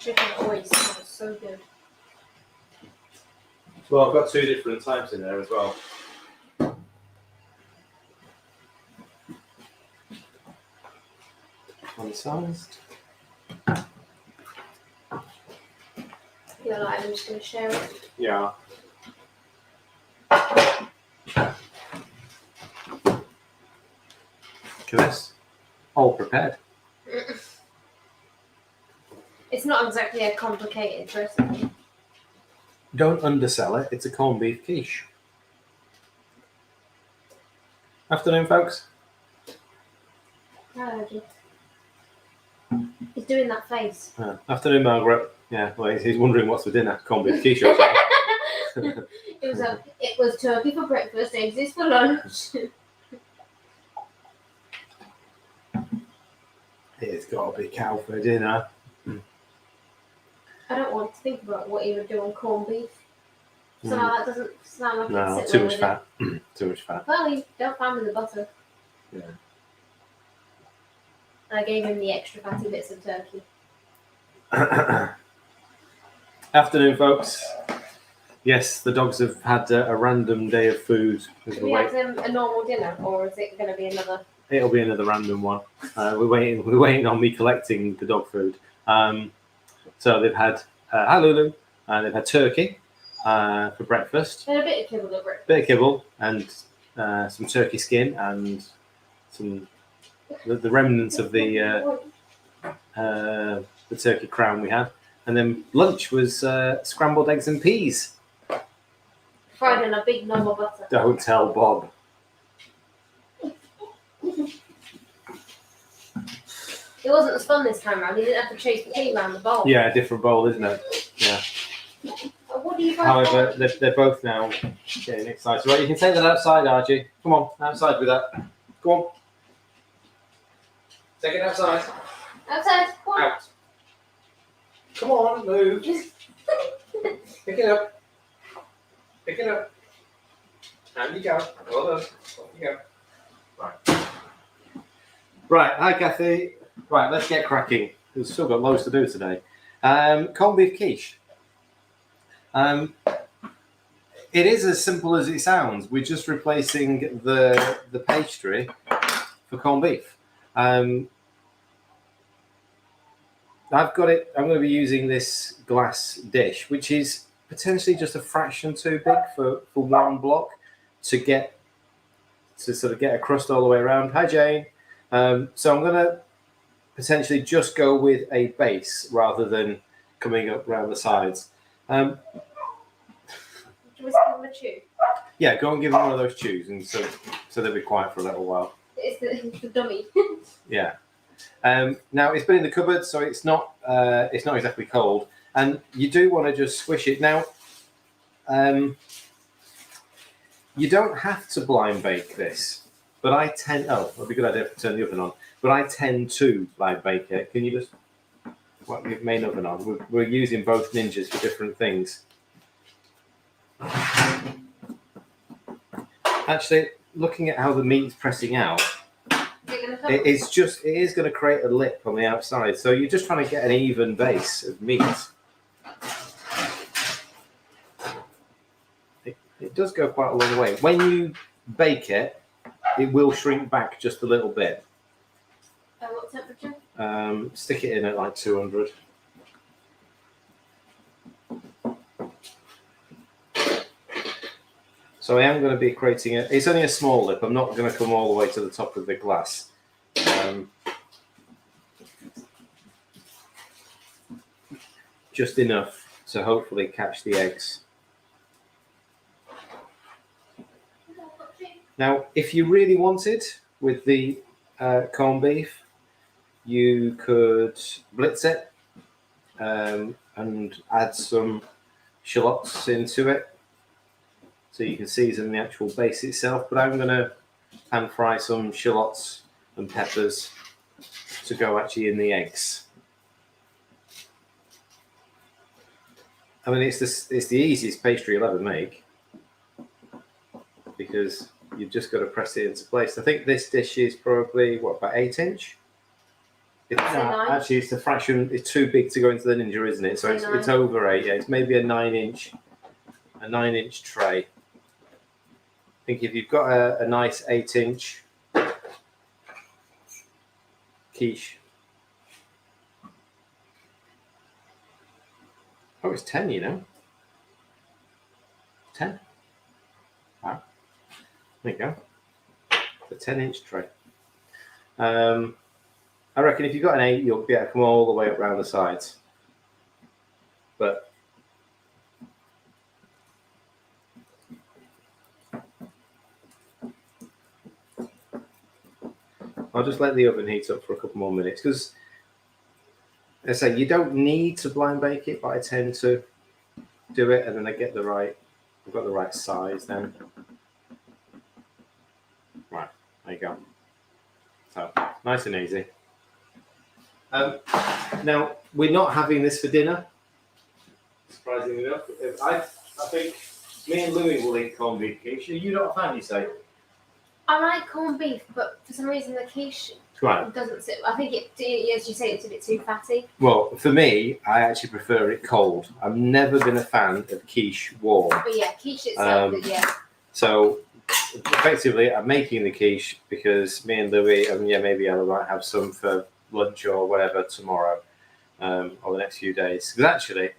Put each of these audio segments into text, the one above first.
chicken always smells so good. Well, I've got 2 different types in there as well. Unsized. You're like, I'm just going to share it. Yeah. Look at this. All prepared. It's not exactly a complicated recipe. Don't undersell it. It's a corned beef quiche. Afternoon, folks. Oh, he's doing that face. Afternoon, Margaret. Yeah, well, he's wondering what's for dinner. Corned beef quiche or something. It was turkey for breakfast, eggs for lunch. It's got to be cow for dinner. I don't want to think about what he would do on corned beef. Somehow that doesn't sound like No, it's too much fat. Too much fat. Well, you don't find with the butter. Yeah. I gave him the extra fatty bits of turkey. Afternoon, folks. Yes, the dogs have had a random day of food. Should we have them a normal dinner, or is it going to be another? It'll be another random one. We're waiting on me collecting the dog food. So they've had hi Lulu, they've had turkey for breakfast. And a bit of kibble at breakfast. Bit of kibble and some turkey skin and some the remnants of the turkey crown we had. And then lunch was scrambled eggs and peas. Fried in a big knob of butter. Don't tell Bob. It wasn't as fun this time round. He didn't have to chase the pea around the bowl. Yeah, a different bowl, isn't it? Yeah. What do you guys However, they're both now getting excited. Right, you can take that outside, Archie. Come on, outside with that. Go on. Take it outside. Outside. Come on. Out. Come on, move. Pick it up. Pick it up. And you go. Well done. Off you go. Right. Right, hi Kathy. Right, let's get cracking. We've still got loads to do today. Corned beef quiche. It is as simple as it sounds. We're just replacing the pastry for corned beef. I've got it. I'm going to be using this glass dish, which is potentially just a fraction too big for one block to sort of get a crust all the way around. Hi Jane. So I'm going to potentially just go with a base rather than coming up around the sides. Do we give him a chew? Yeah, go and give them one of those chews, and so they'll be quiet for a little while. It's the dummy. Yeah. Now it's been in the cupboard, so it's not exactly cold, and you do want to just squish it. Now, you don't have to blind bake this, but I tend. Oh, it'd be a good idea to turn the oven on. But I tend to blind bake it. Can you just what your main oven on? We're using both ninjas for different things. Actually, looking at how the meat's pressing out. It is going to create a lip on the outside, so you're just trying to get an even base of meat. It does go quite a long way. When you bake it, it will shrink back just a little bit. What temperature? Stick it in at like 200. So I am going to be creating it. It's only a small lip. I'm not going to come all the way to the top of the glass. Just enough to hopefully catch the eggs. Now, if you really wanted, with the corned beef, you could blitz it and add some shallots into it, so you can season the actual base itself. But I'm going to pan fry some shallots and peppers to go actually in the eggs. I mean, it's the easiest pastry you'll ever make, because you've just got to press it into place. I think this dish is probably, about 8 inch? Actually, it's a fraction. It's too big to go into the Ninja, isn't it? So it's over 8. Yeah, it's maybe a 9-inch tray. I think if you've got a nice 8-inch quiche. Oh, it's 10. 10. Wow. There you go. It's a 10-inch tray. I reckon if you've got an 8, you'll be able to come all the way up around the sides. But I'll just let the oven heat up for a couple more minutes because, as I say, you don't need to blind bake it, but I tend to do it, and then I've got the right size then. Right, there you go. So nice and easy. Now we're not having this for dinner. Surprisingly enough, I think me and Louis will eat corned beef quiche. You're not a fan, you say? I like corned beef, but for some reason the quiche doesn't sit. I think as you say, it's a bit too fatty. Well, for me, I actually prefer it cold. I've never been a fan of quiche warm. But yeah, quiche itself, So effectively, I'm making the quiche because me and Louis, and maybe Ella might have some for lunch or whatever tomorrow, or the next few days. Because actually,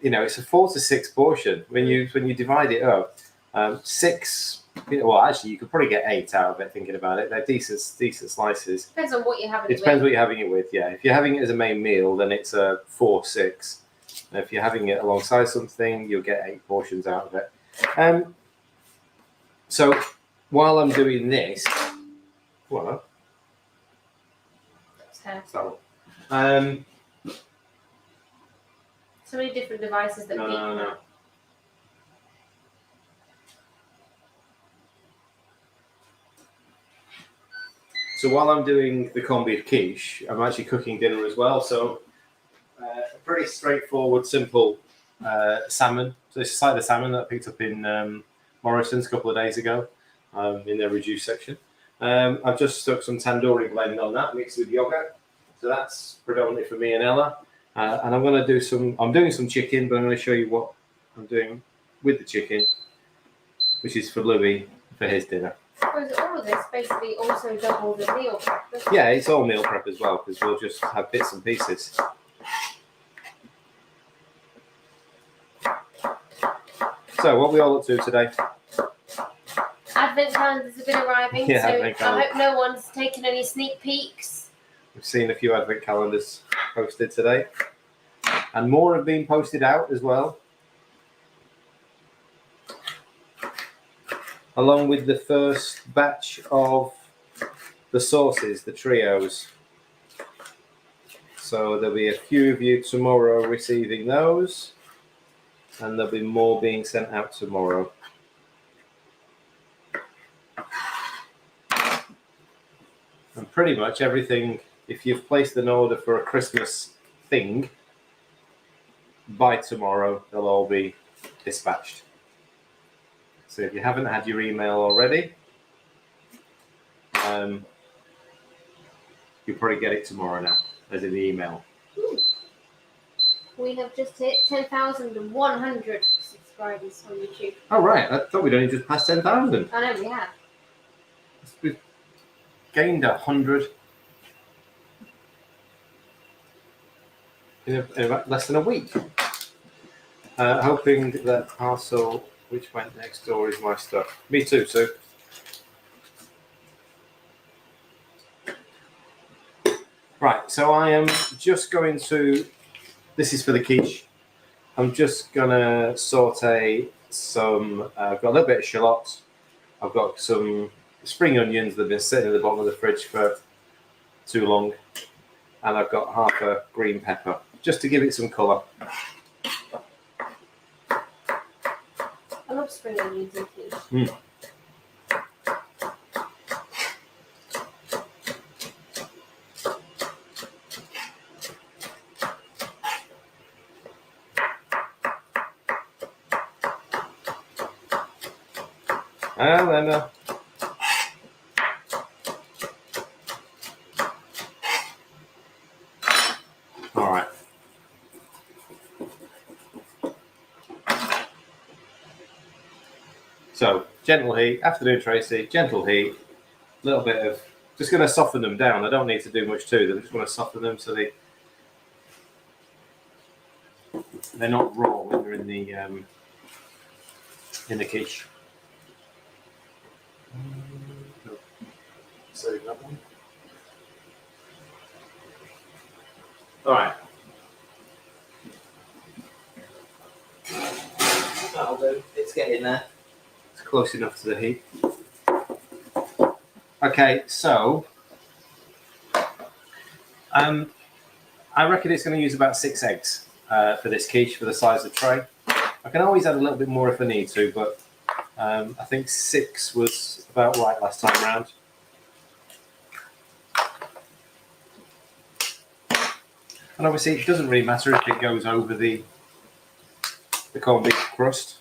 it's a 4 to 6 portion. When you divide it up, 6. Well, actually, you could probably get 8 out of it. Thinking about it, they're decent slices. Depends on what you're having. It depends what you're having it with. Yeah, if you're having it as a main meal, then it's a 4-6. And if you're having it alongside something, you'll get 8 portions out of it. So while I'm doing this, voila. So many different devices that No. So while I'm doing the corned beef quiche, I'm actually cooking dinner as well. So a pretty straightforward, simple salmon. So it's a side of salmon that I picked up in Morrison's a couple of days ago in their reduced section. I've just stuck some Tandoori Blend on that, mixed with yogurt. So that's predominantly for me and Ella. And I'm going to do I'm doing some chicken, but I'm going to show you what I'm doing with the chicken, which is for Louis for his dinner. Was all of this basically also double the meal prep? Yeah, it's all meal prep as well because we'll just have bits and pieces. So, what are we all up to today? Advent calendars have been arriving, Yeah, so I hope no one's taken any sneak peeks. We've seen a few advent calendars posted today, and more have been posted out as well, along with the first batch of the sauces, the trios. So there'll be a few of you tomorrow receiving those, and there'll be more being sent out tomorrow. And pretty much everything, if you've placed an order for a Christmas thing, by tomorrow they'll all be dispatched. So if you haven't had your email already, you'll probably get it tomorrow now, as in the email. We have just hit 10,100 subscribers on YouTube. Oh, right. I thought we'd only just passed 10,000. I know, we have. We've gained 100 in about less than a week. Hoping that parcel which went next door is my stuff. Me too, Sue. Right, so I am just going to, this is for the quiche. I'm just going to saute some, I've got a little bit of shallots. I've got some spring onions that have been sitting at the bottom of the fridge for too long. And I've got half a green pepper, just to give it some colour. I love spring onions in quiche. So gentle heat, afternoon Tracy, gentle heat, a little bit of, just going to soften them down. I don't need to do much to them. Just want to soften them so they're not raw when they're in the quiche. Save that one. All right. That'll do. It's getting there. It's close enough to the heat. Okay, so I reckon it's going to use about 6 eggs for this quiche for the size of the tray. I can always add a little bit more if I need to, but I think 6 was about right last time round. And obviously it doesn't really matter if it goes over the corned beef crust.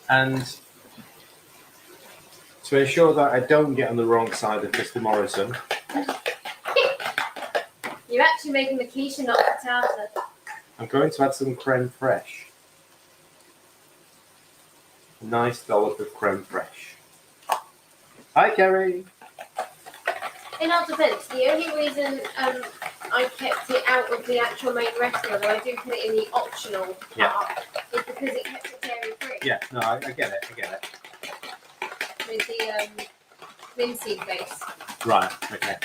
And to ensure that I don't get on the wrong side of Mr. Morrison. You're actually making the quiche and not the tartar. I'm going to add some creme fraiche. A nice dollop of creme fraiche. Hi, Kerry. In our defence, the only reason I kept it out of the actual main recipe, although I do put it in the optional part, is because it kept it dairy free. Yeah, no, I get it. With the linseed base. Right, okay.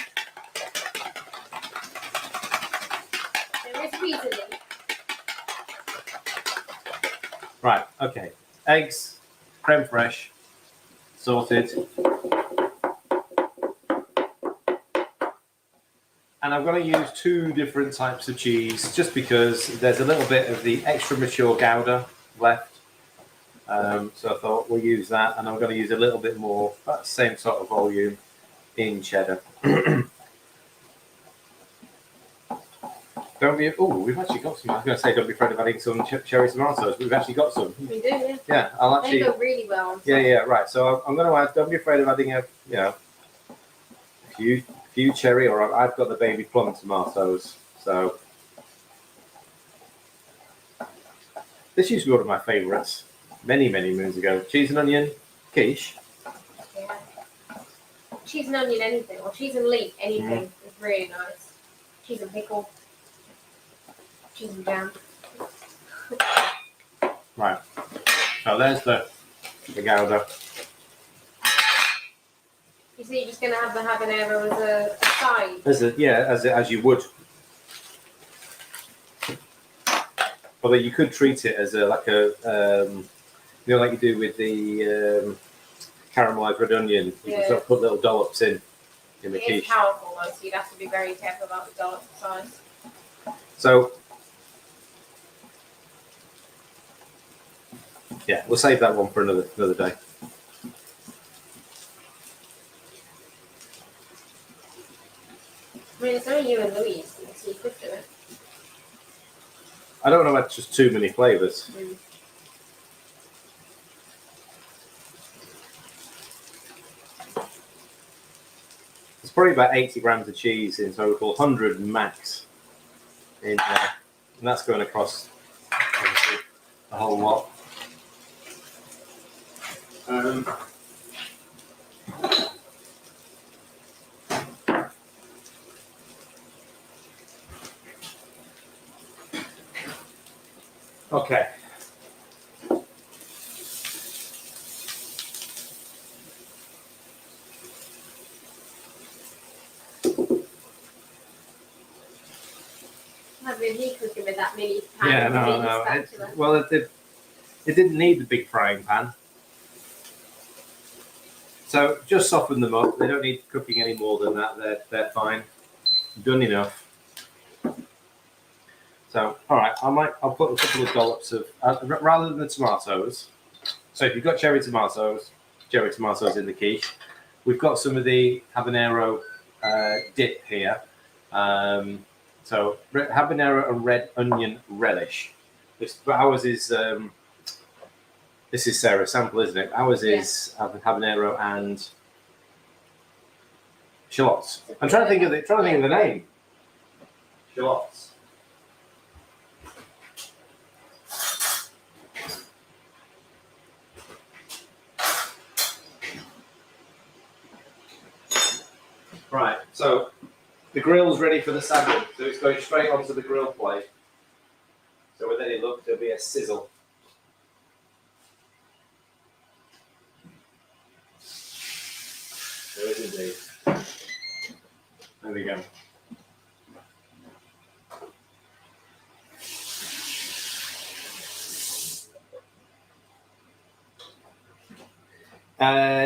There is reasoning. Right, okay. Eggs, creme fraiche, sorted. And I'm going to use 2 different types of cheese just because there's a little bit of the extra mature Gouda left. So I thought we'll use that, and I'm going to use a little bit more, that same sort of volume in cheddar. Don't be, we've actually got some. I was going to say, don't be afraid of adding some cherry tomatoes, but we've actually got some. We do, yeah. Yeah, I'll actually. They go really well. Yeah, right. So I'm going to add, don't be afraid of adding a few cherry, or I've got the baby plum tomatoes. So this used to be one of my favourites many moons ago. Cheese and onion quiche. Yeah. Cheese and onion anything, or cheese and leek anything is really nice. Cheese and pickle. Cheese and jam. Right. So there's the Gouda. You see, you're just going to have the habanero as a side. As you would. Although you could treat it as like you do with the caramelized red onion. You can sort of put little dollops in the quiche. It's powerful though, so you'd have to be very careful about the dollop size. So yeah, we'll save that one for another day. I mean, it's only you and Louise, so you could do it. I don't know, that's just too many flavours. It's probably about 80 grams of cheese in total, 100 max in there. And that's going across, obviously, the whole lot. Okay. Have you cooking with that mini pan? Yeah, no. It didn't need the big frying pan. So just soften them up. They don't need cooking any more than that. They're fine. Done enough. So, all right, I'll put a couple of dollops of rather than the tomatoes. So if you've got cherry tomatoes in the quiche. We've got some of the habanero dip here. So habanero and red onion relish. Ours is this is Sarah's sample, isn't it? Ours is habanero and Shallots. I'm trying to think of the name. Shallots. Right, so the grill's ready for the salmon, so it's going straight onto the grill plate. So with any luck, there'll be a sizzle. There is indeed. There we go.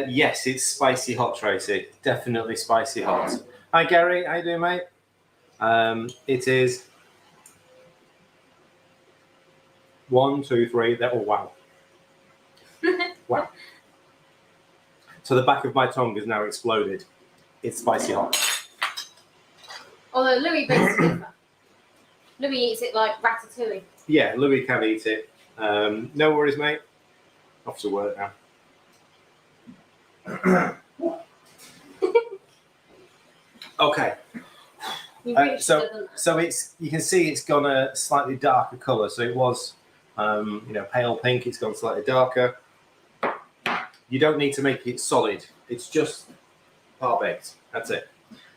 Yes, it's spicy hot, Tracy. Definitely spicy hot. Hi, Gary. How you doing, mate? It is 1, 2, 3. Oh, wow. Wow. So the back of my tongue has now exploded. It's spicy hot. Although Louis makes it differ. Louis eats it like ratatouille. Yeah, Louis can eat it. No worries, mate. Off to work now. Okay. So it's, you can see it's gone a slightly darker colour. So it was, pale pink. It's gone slightly darker. You don't need to make it solid. It's just par baked. That's it.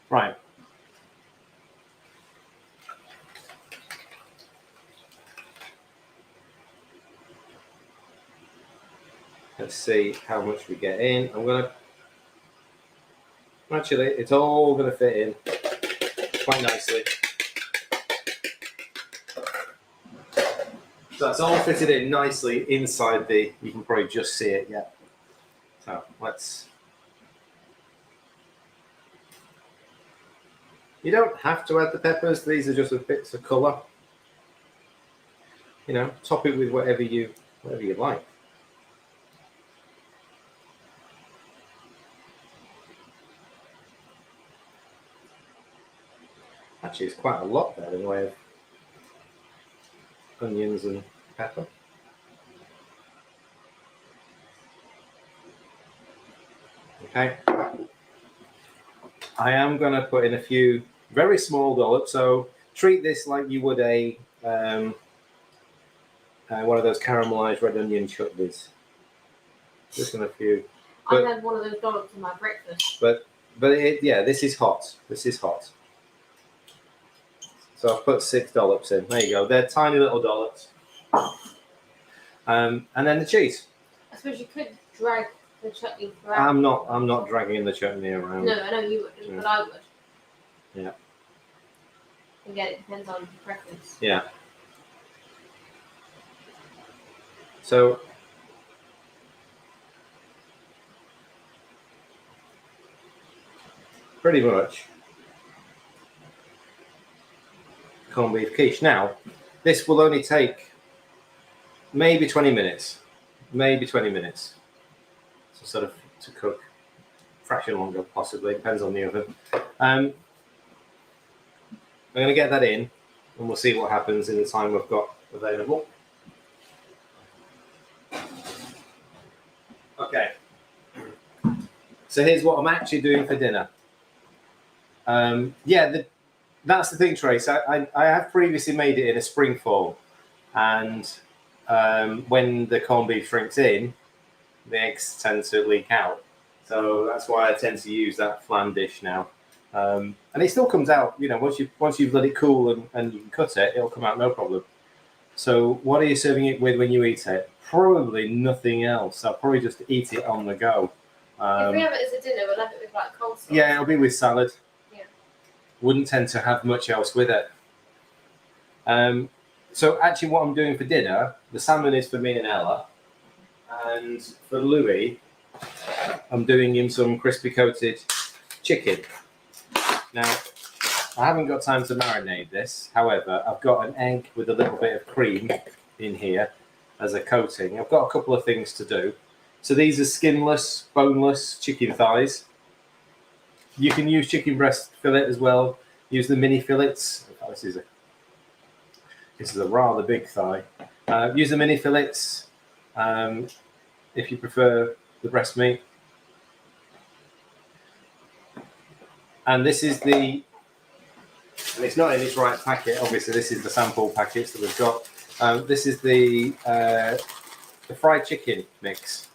Right. Let's see how much we get in. Actually, it's all gonna fit in quite nicely. So that's all fitted in nicely inside you can probably just see it, yeah. So you don't have to add the peppers, these are just bits of colour. Top it with whatever you like. Actually, it's quite a lot there in the way of onions and pepper. Okay. I am going to put in a few very small dollops. So treat this like you would one of those caramelized red onion chutneys. Just in a few. I had one of those dollops for my breakfast. But this is hot. This is hot. So I've put 6 dollops in. There you go. They're tiny little dollops. And then the cheese. I suppose you could drag the chutney throughout. I'm not dragging the chutney around. No, I know you wouldn't, but I would. Yeah. Again, it depends on preference. Yeah. So pretty much corned beef quiche. Now, this will only take maybe 20 minutes. Maybe 20 minutes. So sort of to cook. Fraction longer, possibly. Depends on the oven. I'm going to get that in, and we'll see what happens in the time we've got available. Okay. So here's what I'm actually doing for dinner. That's the thing, Trace. I have previously made it in a spring form, and when the corned beef shrinks in, the eggs tend to leak out. So that's why I tend to use that flan dish now. And it still comes out, once you've let it cool and you can cut it, it'll come out no problem. So what are you serving it with when you eat it? Probably nothing else. I'll probably just eat it on the go. If we have it as a dinner, we'll have it with like coleslaw. Yeah, it'll be with salad. Yeah. Wouldn't tend to have much else with it. So actually what I'm doing for dinner, the salmon is for me and Ella. And for Louis, I'm doing him some crispy coated chicken. Now, I haven't got time to marinate this. However, I've got an egg with a little bit of cream in here as a coating. I've got a couple of things to do. So these are skinless, boneless chicken thighs. You can use chicken breast fillet as well. Use the mini fillets. Oh, this is a rather big thigh. Use the mini fillets if you prefer the breast meat. And this is and it's not in its right packet. Obviously, this is the sample packets that we've got. This is the fried chicken mix.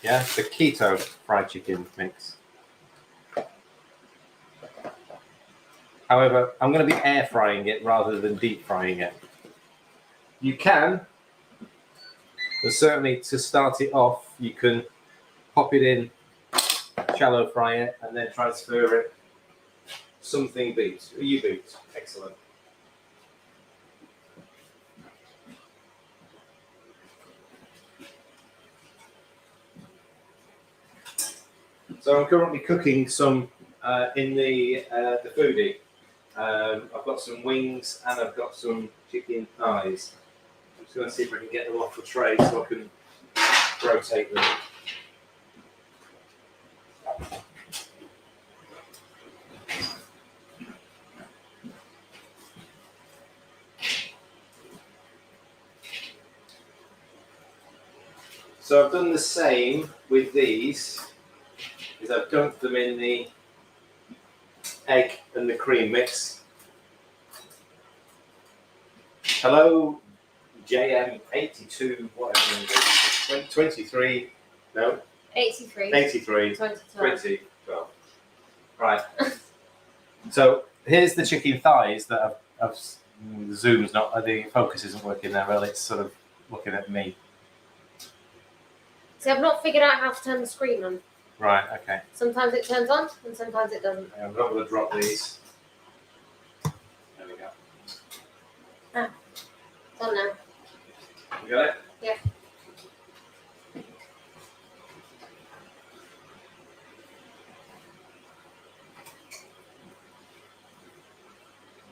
Yeah, the Keto Fried Chicken mix. However, I'm going to be air frying it rather than deep frying it. You can, but certainly to start it off, you can pop it in, shallow fry it, and then transfer it. Something beats. You beat. Excellent. So I'm currently cooking some in the foodie. I've got some wings and I've got some chicken thighs. I'm just going to see if I can get them off the tray so I can rotate them. So I've done the same with these, is I've dunked them in the egg and the cream mix. Hello, JM82, whatever it is, 23, no? 83. 83, 2012. 20, 12. Right. So here's the chicken thighs that I've the zoom's not, the focus isn't working there really, it's sort of looking at me. See, I've not figured out how to turn the screen on. Right, okay. Sometimes it turns on and sometimes it doesn't. I'm not going to drop these. There we go. It's on now. You got it? Yeah.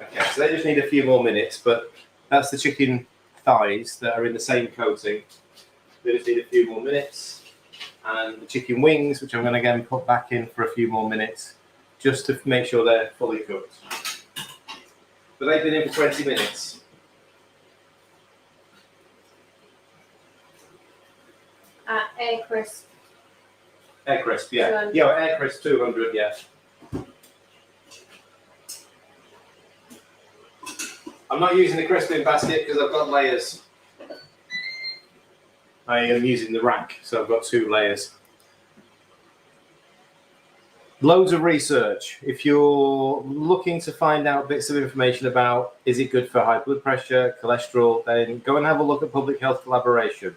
Okay, so they just need a few more minutes, but that's the chicken thighs that are in the same coating. They just need a few more minutes. And the chicken wings, which I'm going to again put back in for a few more minutes, just to make sure they're fully cooked. But they've been in for 20 minutes. Air crisp. Air crisp, yeah. 200. Yeah, air crisp 200, yeah. I'm not using the crisping basket because I've got layers. I am using the rack, so I've got 2 layers. Loads of research. If you're looking to find out bits of information about is it good for high blood pressure, cholesterol, then go and have a look at Public Health Collaboration.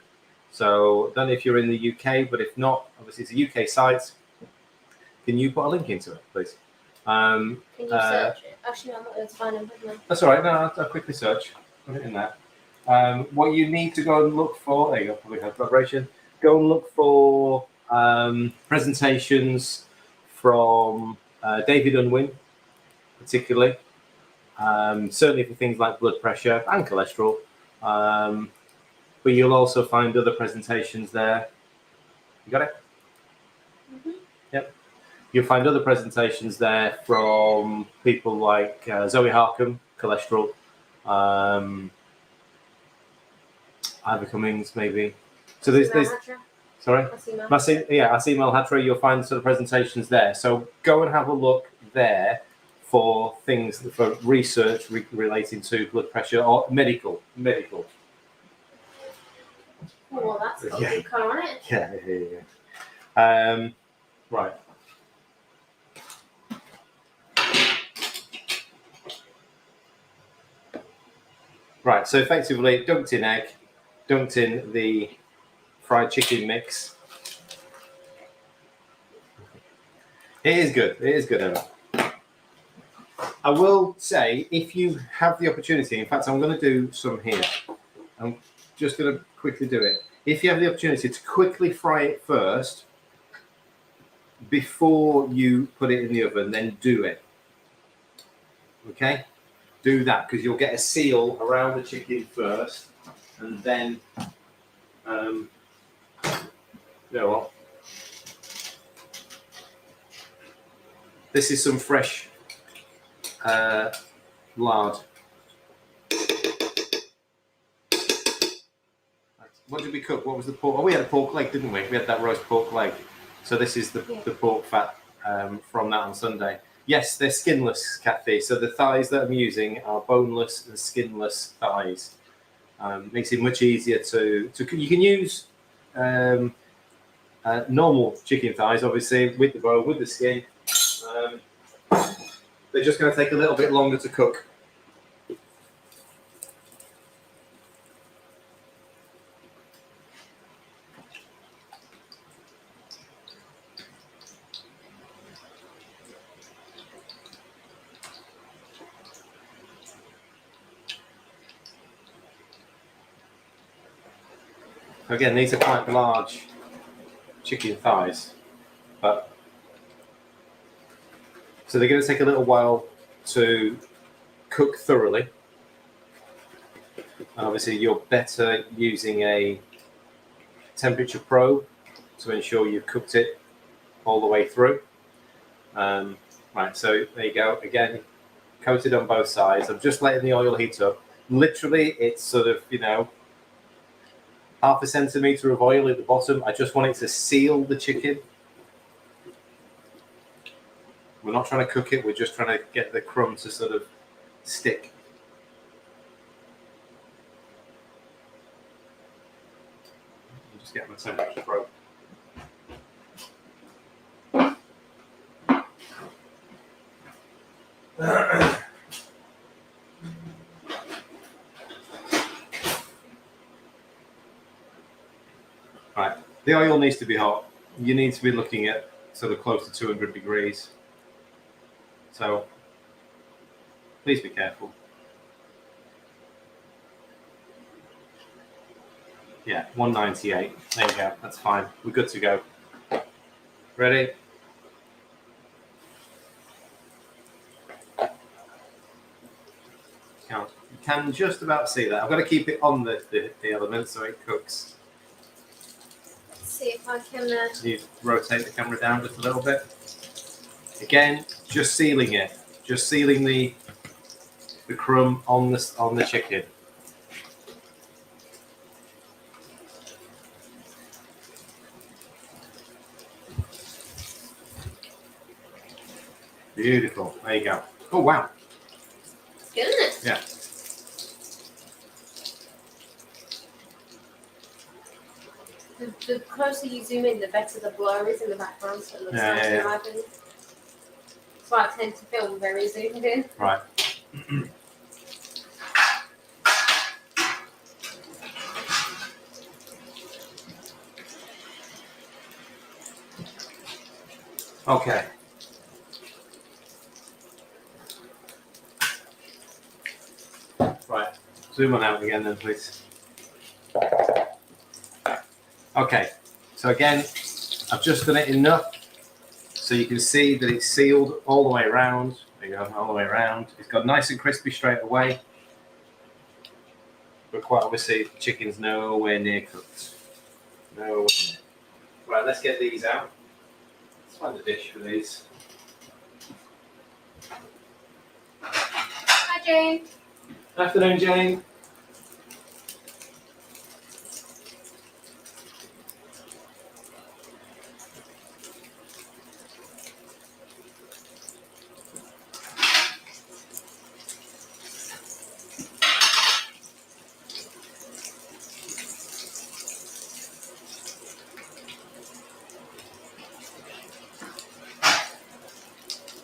So I don't know if you're in the UK, but if not, obviously it's a UK site. Can you put a link into it, please? Can you search it? Actually, I'm not going to find them. That's all right. No, I'll quickly search. Put it in there. What you need to go and look for, there you go, Public Health Collaboration. Go and look for presentations from David Unwin, particularly. Certainly for things like blood pressure and cholesterol. But you'll also find other presentations there. You got it? Mm-hmm. Yep. You'll find other presentations there from people like Zoe Harcum, cholesterol. Ivor Cummings, maybe. So there's sorry, Asim Malhotra. You'll find sort of presentations there. So go and have a look there for things for research relating to blood pressure or medical. Oh, well, that's got a good colour on it. Yeah. Right. Right. So effectively, dunked in egg, dunked in the fried chicken mix. It is good. It is good, Emma. I will say, if you have the opportunity, in fact, I'm going to do some here. I'm just going to quickly do it. If you have the opportunity to quickly fry it first, before you put it in the oven, then do it. Okay? Do that, because you'll get a seal around the chicken first, and then, you know what? This is some fresh lard. What did we cook? What was the pork? Oh, we had a pork leg, didn't we? We had that roast pork leg. So this is the pork fat from that on Sunday. Yes, they're skinless, Kathy. So the thighs that I'm using are boneless and skinless thighs. Makes it much easier to. You can use normal chicken thighs, obviously, with the bone, with the skin. They're just going to take a little bit longer to cook. Again, these are quite large chicken thighs, but so they're going to take a little while to cook thoroughly. And obviously, you're better using a temperature probe to ensure you've cooked it all the way through. Right, so there you go. Again, coated on both sides. I'm just letting the oil heat up. Literally, it's sort of, half a centimetre of oil at the bottom. I just want it to seal the chicken. We're not trying to cook it, we're just trying to get the crumb to sort of stick. I'll just get my temperature probe. Right, the oil needs to be hot. You need to be looking at sort of close to 200 degrees. So please be careful. Yeah, 198. There you go. That's fine. We're good to go. Ready? You can just about see that. I've got to keep it on the element so it cooks. Let's see if I can. Can you rotate the camera down just a little bit? Again, just sealing it. Just sealing the crumb on the chicken. Beautiful. There you go. Oh wow. It's good, isn't it? Yeah. The closer you zoom in, the better the blur is in the background. So it looks Yeah, nice yeah, to yeah. imagine. That's why I tend to film very zoomed in. Right. Okay. Right. Zoom on out again then, please. Okay. So again, I've just done it enough so you can see that it's sealed all the way around. There you go, all the way around. It's got nice and crispy straight away. But quite obviously, the chicken's nowhere near cooked. Nowhere near. Right, let's get these out. Let's find a dish for these. Hi, Jane. Afternoon, Jane.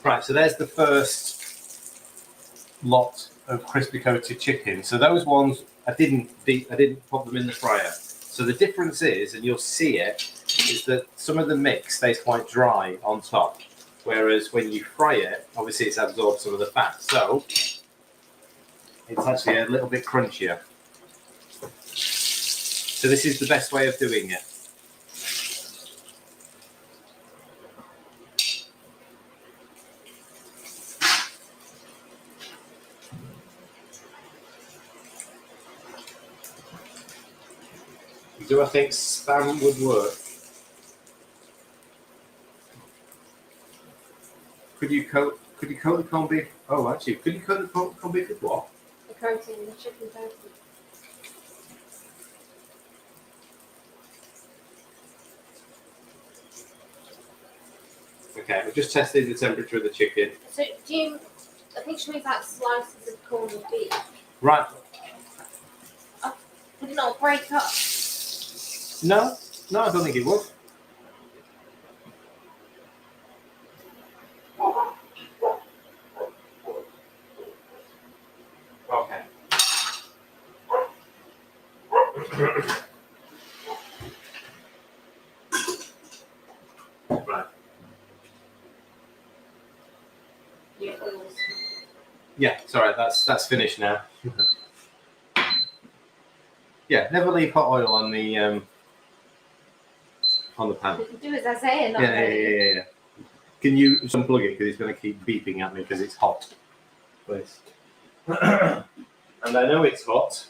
Right, so there's the first lot of crispy coated chicken. So those ones I didn't put them in the fryer. So the difference is, and you'll see it, is that some of the mix stays quite dry on top, whereas when you fry it, obviously it's absorbed some of the fat. So it's actually a little bit crunchier. So this is the best way of doing it. Do I think spam would work? Could you coat the corned beef? Oh, actually, could you coat the corned beef with what? The coating, the chicken coating. Okay, we've just tested the temperature of the chicken. So do you? I think she means like slices of corned beef. Right. Would it not break up? No, I don't think it would. Okay. Right. Yeah, oils. Yeah, sorry, that's finished now. Yeah, never leave hot oil on the pan. Do as I say and not Yeah. Can you unplug it because it's going to keep beeping at me because it's hot, please? And I know it's hot.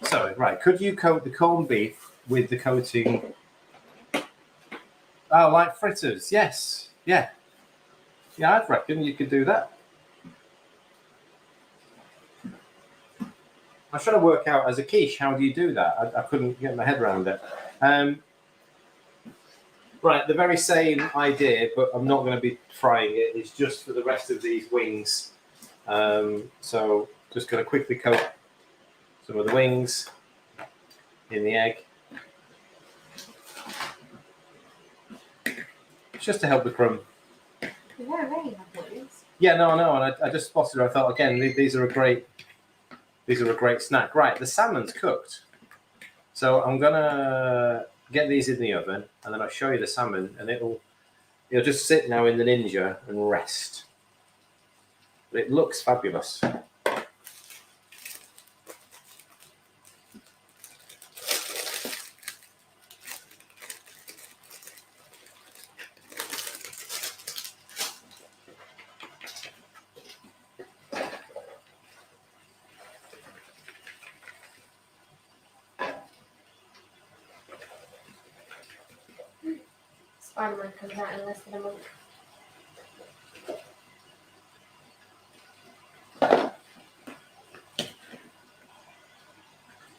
So, right, could you coat the corned beef with the coating? Oh, like fritters? Yes. Yeah, I'd reckon you could do that. I'm trying to work out as a quiche, how do you do that? I couldn't get my head around it. Right, the very same idea, but I'm not going to be frying it. It's just for the rest of these wings. So just going to quickly coat some of the wings in the egg. It's just to help the crumb. They're very nice wings. Yeah, no, and I just spotted her. I thought, again, these are a great snack. Right, the salmon's cooked. So I'm going to get these in the oven, and then I'll show you the salmon, and it'll just sit now in the Ninja and rest. But it looks fabulous. Spider-Man comes out in less than a month.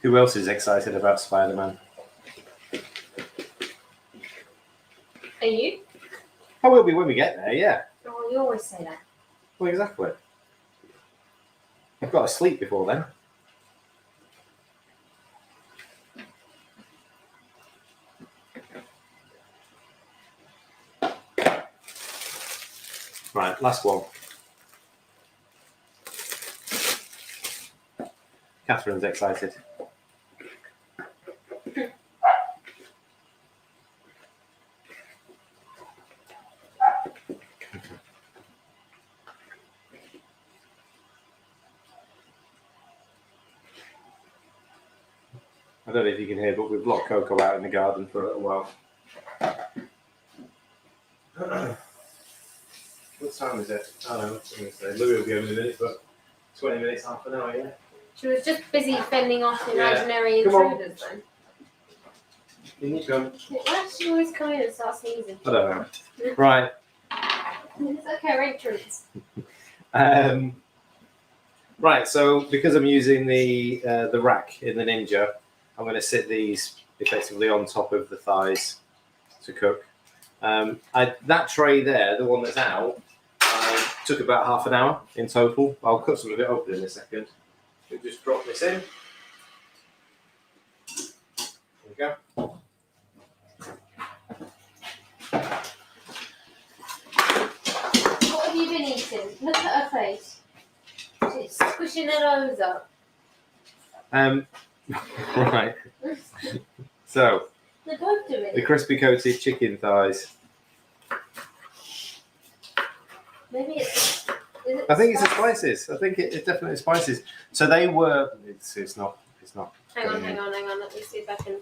Who else is excited about Spider-Man? Are you? I will be when we get there, yeah. Oh, you always say that. Well, exactly. I've got to sleep before then. Right, last one. Catherine's excited. I don't know if you can hear, but we've locked Coco out in the garden for a little while. What time is it? I don't know. I'm going to say Louis will be home in a minute, but 20 minutes, half an hour, yeah. She was just busy fending off Yeah. imaginary Come on. intruders then. You need to go. Why does she always come in and start sneezing? I don't know. Right. It's like her entrance. Right, so because I'm using the rack in the Ninja, I'm going to sit these effectively on top of the thighs to cook. That tray there, the one that's out, took about half an hour in total. I'll cut some of it open in a second. We'll just drop this in. There we go. What have you been eating? Look at her face. She's squishing her nose up. Right. So, They're both doing the it. crispy coated chicken thighs. Maybe it's. Is it I think it's the spice? spices. I think it's definitely spices. So they were. It's not. Hang on. Let me see if I can.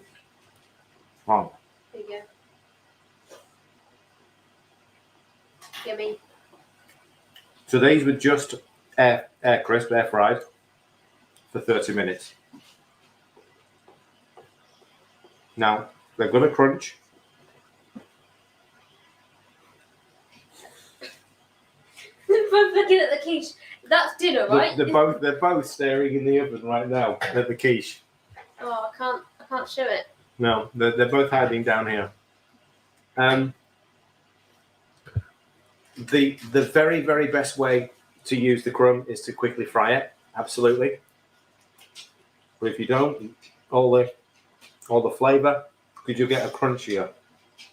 Wrong. There you go. Yummy. So these were just air crisp, air fried for 30 minutes. Now they're gonna crunch. They're both looking at the quiche. That's dinner, right? They're both staring in the oven right now at the quiche. Oh, I can't show it. No, they're both hiding down here. the very, very best way to use the crumb is to quickly fry it. Absolutely. But if you don't, all the flavour, because you'll get a crunchier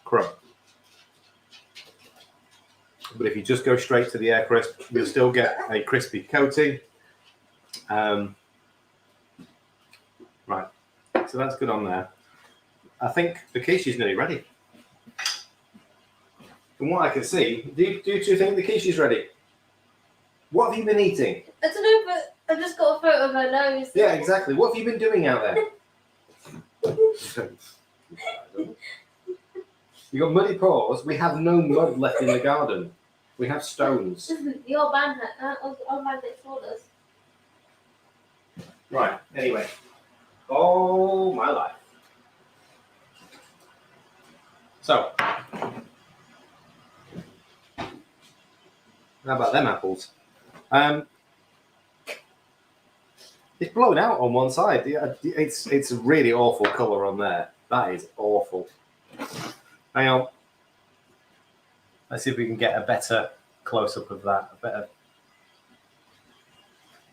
crumb. But if you just go straight to the air crisp, you'll still get a crispy coating. Right, so that's good on there. I think the quiche is nearly ready. From what I can see, do you two think the quiche is ready? What have you been eating? I don't know, but I've just got a photo of her nose. Yeah, exactly. What have you been doing out there? You got muddy paws. We have no mud left in the garden. We have stones. The old man next door does. Right, anyway. Oh, my life. So, how about them apples? It's blown out on one side. It's a really awful colour on there. That is awful. Hang on. Let's see if we can get a better close-up of that. A better.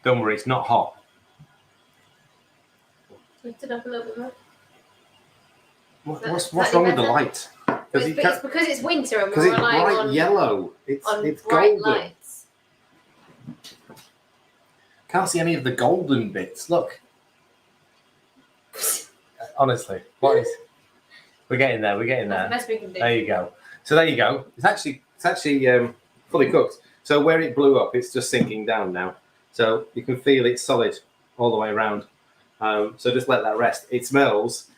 Don't worry, it's not hot. Lift it up a little bit more. What's wrong with the light? It's because it's winter and Because we're it's relying bright yellow. It's bright golden. lights. Can't see any of the golden bits. Look. Honestly, what is? We're getting there. We're getting That's there. the best we can do. There you go. So there you go. It's actually fully cooked. So where it blew up, it's just sinking down now. So you can feel it's solid all the way around. So just let that rest. It smells.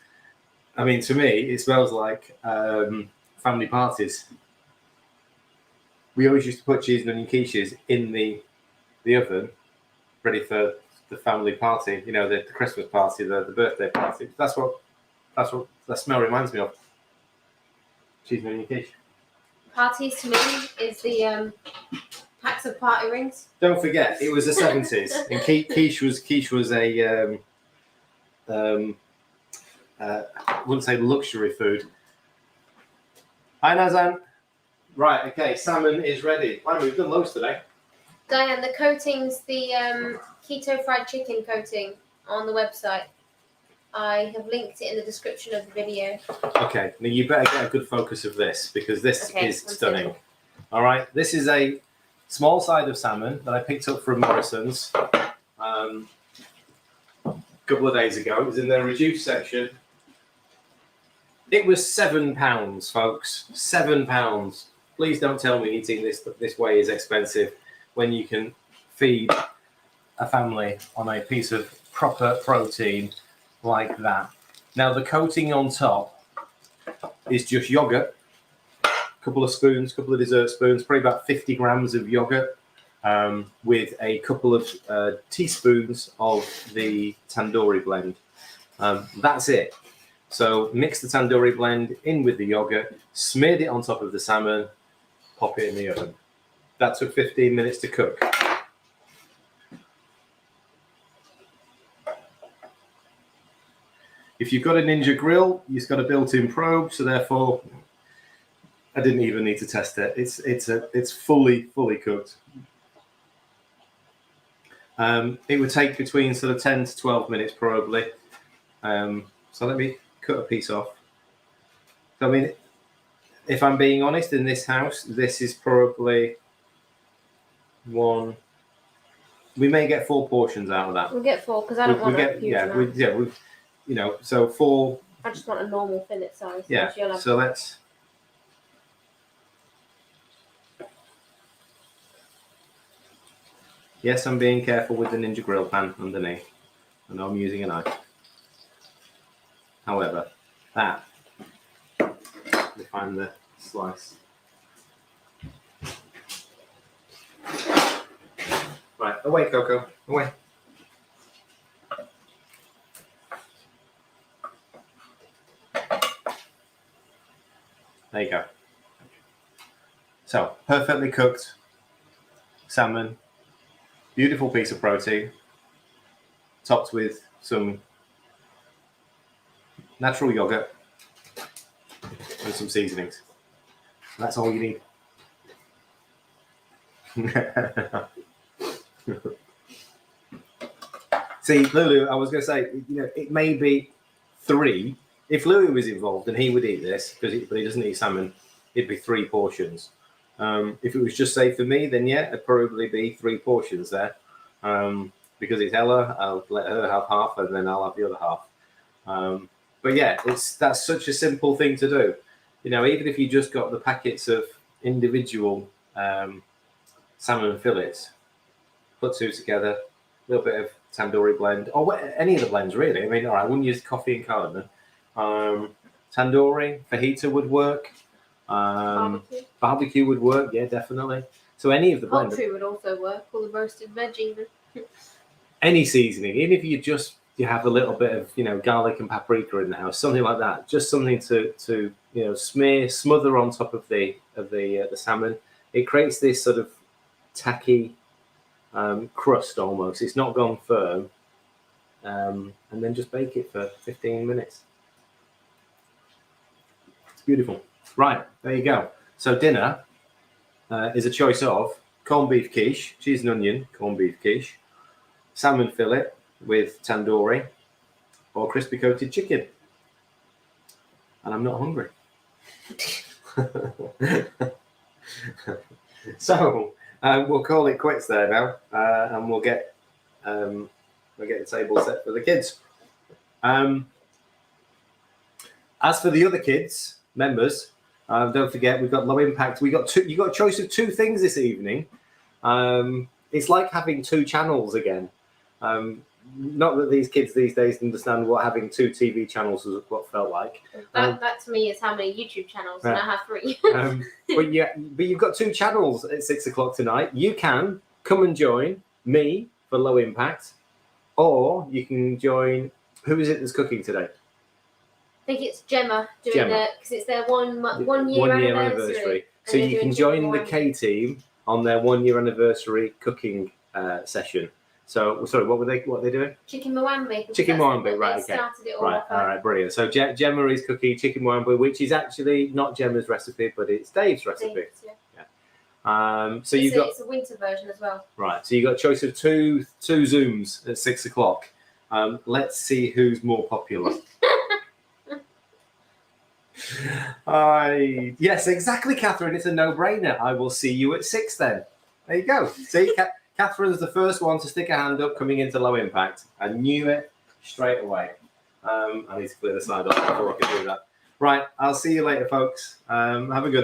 I mean, to me, it smells like family parties. We always used to put cheese and onion quiches in the oven, ready for the family party. You know, the Christmas party, the birthday party. That's what that smell reminds me of. Cheese and onion quiche. Parties to me is the packs of party rings. Don't forget, it was the 70s, and quiche was a I wouldn't say luxury food. Hi Nazan. Right, okay, salmon is ready. Wow, we've done loads today. Diane, the coating's the Keto Fried Chicken coating on the website. I have linked it in the description of the video. Okay, now you better get a good focus of this because this is stunning. Still. All right, this is a small side of salmon that I picked up from Morrison's a couple of days ago. It was in their reduced section. It was £7, folks. £7. Please don't tell me eating this way is expensive when you can feed a family on a piece of proper protein like that. Now the coating on top is just yogurt, a couple of dessert spoons, probably about 50 grams of yogurt, with a couple of teaspoons of the Tandoori Blend. That's it. So mix the Tandoori Blend in with the yogurt, smeared it on top of the salmon, pop it in the oven. That took 15 minutes to cook. If you've got a Ninja grill, you've got a built-in probe, so therefore I didn't even need to test it. It's fully cooked. It would take between sort of 10 to 12 minutes probably. So let me cut a piece off. So, I mean, if I'm being honest, in this house, this is probably one. We may get 4 portions out of that. We'll get 4 because I don't want a huge amount. You know, so 4. I just want a normal fillet size. Yeah. So let's. Yes, I'm being careful with the Ninja grill pan underneath. I know I'm using a knife. However, that. Let me find the slice. Right, away, Coco, away. There you go. So, perfectly cooked salmon, beautiful piece of protein, topped with some natural yogurt and some seasonings. That's all you need. See, Lulu, I was going to say, it may be 3. If Louis was involved and he would eat this, but he doesn't eat salmon, it'd be 3 portions. If it was just say for me, then yeah, it'd probably be 3 portions there. Because it's Ella, I'll let her have half, and then I'll have the other half. But yeah, that's such a simple thing to do. Even if you just got the packets of individual salmon fillets, put 2 together, a little bit of Tandoori Blend, or any of the blends really. I mean, all right, I wouldn't use coffee and cardamom. Tandoori, fajita would work. Barbecue would work, yeah, definitely. So any of the blends. Poultry would also work, or the roasted veg even. Any seasoning, even if you have a little bit of garlic and paprika in the house, something like that, just something to smother on top of the salmon. It creates this sort of tacky crust almost. It's not gone firm, and then just bake it for 15 minutes. It's beautiful. Right, there you go. So dinner is a choice of corned beef quiche, cheese and onion corned beef quiche, salmon fillet with tandoori, or crispy coated chicken. And I'm not hungry. So we'll call it quits there now, and we'll get the table set for the kids. As for the other kids members, don't forget we've got low impact. You got a choice of 2 things this evening. It's like having 2 channels again. Not that these kids these days understand what having 2 TV channels was what felt like. That to me is how many YouTube channels, and I have 3. But you've got 2 channels at 6 o'clock tonight. You can come and join me for low impact, or you can join. Who is it that's cooking today? I think it's Gemma doing because it's their 1 year anniversary. So you can join the K team on their 1 year anniversary cooking session. So, sorry, what are they doing? Chicken Mwambe. Chicken Mwambe, right, okay. Started it all Right, off. all right, brilliant. So Gemma is cooking chicken Mwambe, which is actually not Gemma's recipe, but it's Dave's recipe. So it's a winter version as well. Right, so you've got a choice of two Zooms at 6 o'clock. Let's see who's more popular. Yes, exactly, Catherine. It's a no-brainer. I will see you at 6 then. There you go. See, Catherine's the first one to stick a hand up coming into low impact. I knew it straight away. I need to clear the side off before I can do that. Right, I'll see you later, folks. Have a good one.